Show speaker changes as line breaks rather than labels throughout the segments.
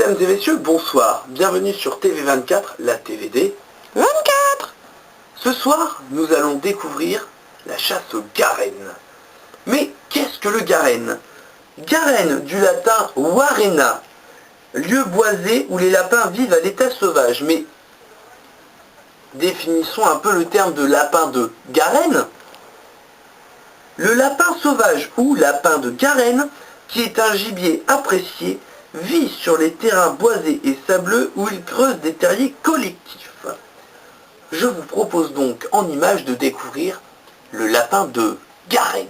Mesdames et messieurs, bonsoir. Bienvenue sur TV24, la TVD
24.
Ce soir, nous allons découvrir la chasse aux garènes. Mais qu'est-ce que le garenne? Garenne du latin warena, lieu boisé où les lapins vivent à l'état sauvage. Mais définissons un peu le terme de lapin de garenne. Le lapin sauvage ou lapin de garenne, qui est un gibier apprécié, vit sur les terrains boisés et sableux où il creuse des terriers collectifs. Je vous propose donc en image de découvrir le lapin de garenne.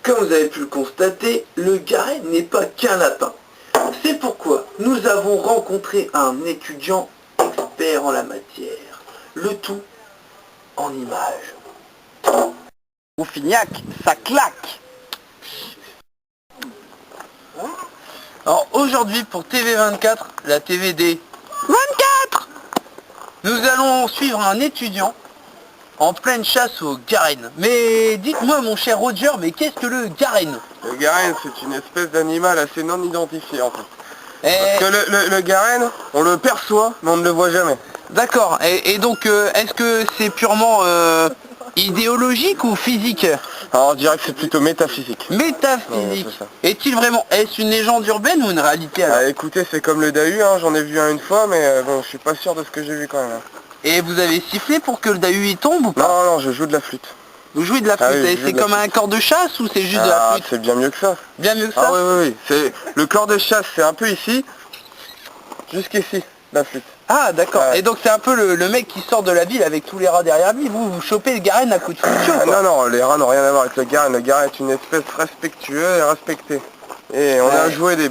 Comme vous avez pu le constater, le garenne n'est pas qu'un lapin. C'est pourquoi nous avons rencontré un étudiant expert en la matière. Le tout en images.
Au Fignac, ça claque.
Alors aujourd'hui pour TV24, la TVD
24.
nous allons suivre un étudiant en pleine chasse aux garènes. Mais dites-moi mon cher Roger, mais qu'est-ce que le garenne?
Le garenne, c'est une espèce d'animal assez non identifié en fait.
Et...
Parce que le garenne, on le perçoit, mais on ne le voit jamais.
D'accord, et donc est-ce que c'est purement idéologique ou physique?
Alors on dirait que c'est plutôt métaphysique.
Métaphysique.
Ouais, c'est ça.
Est-il vraiment, est-ce une légende urbaine ou une réalité alors?
Ah, écoutez, c'est comme le Dahu, hein, j'en ai vu un une fois, mais bon, je suis pas sûr de ce que j'ai vu quand même. Hein.
Et vous avez sifflé pour que le Dahu y tombe ou pas?
Non, non, je joue de la flûte.
Vous jouez de la flûte,
Ah oui,
et
je joue
c'est
de la
comme un corps de chasse ou c'est juste de la flûte?
C'est bien mieux que ça.
Bien mieux que ça?
Ah oui, oui, oui. C'est... Le corps de chasse, c'est un peu ici, jusqu'ici, la flûte.
Ah d'accord,
Ouais.
et donc c'est un peu le mec qui sort de la ville avec tous les rats derrière lui, vous chopez le garenne à coup de flûte quoi.
Non, non, les rats n'ont rien à voir avec le garenne. Le garenne est une espèce respectueuse et respectée. Et on a joué des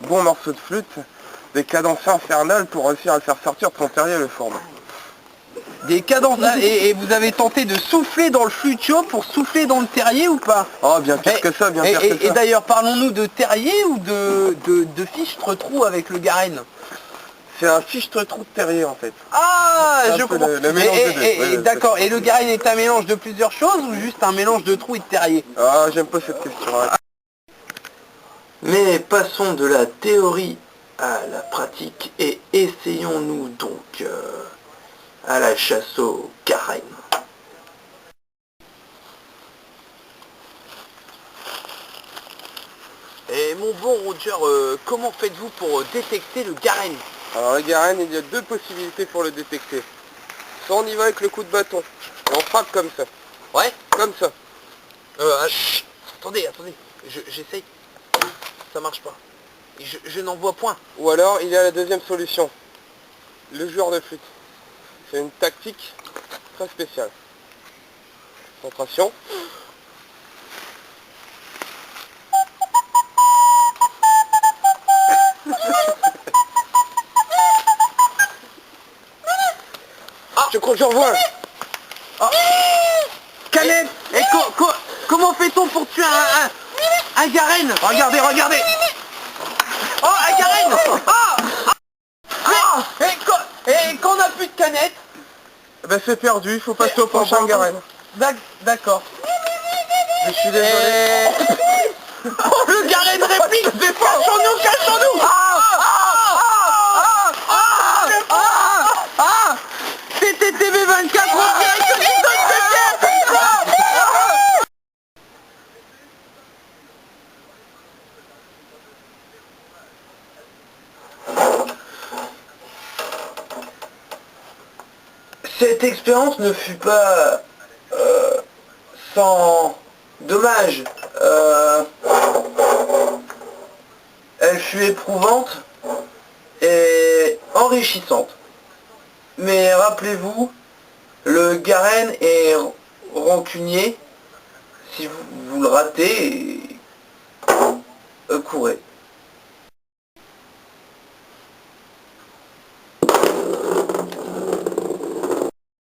bons morceaux de flûte, des cadences infernales pour réussir à le faire sortir de son terrier le fourbe.
Des cadences, et vous avez tenté de souffler dans le flutio pour souffler dans le terrier ou pas?
Oh, bien pire que ça, bien pire que ça.
Et d'ailleurs, parlons-nous de terrier ou de fichtre-trou avec le garenne?
C'est un fichtre-trou de terrier en fait.
Ah, je comprends.
Le mélange des deux.
D'accord, et le garenne est un mélange de plusieurs choses ou juste un mélange de trou et de terrier?
Ah, j'aime pas cette question.
Mais passons de la théorie à la pratique et essayons-nous donc à la chasse aux garènes. Et mon bon Roger, comment faites-vous pour détecter le garenne?
Alors le garenne, il y a deux possibilités pour le détecter. Soit on y va avec le coup de bâton, et on frappe comme ça.
Ouais.
Comme ça.
Attendez, j'essaye. Ça marche pas. Je n'en vois point.
Ou alors il y a la deuxième solution. Le joueur de flûte. C'est une tactique très spéciale. Concentration. Je crois que j'en vois.
Canette. Et comment fait-on pour tuer un garenne? Regardez. Oh, un garenne. Et quand on n'a plus de canette?
Ben c'est perdu, il faut passer au prochain garenne.
D'accord.
Je suis désolé.
Oh, le garenne réplique. Cachons-nous. C'était TV24 en direct de Cette expérience ne fut pas sans dommage. Elle fut éprouvante et enrichissante. Mais rappelez-vous, le garenne est rancunier. Si vous le ratez, courez.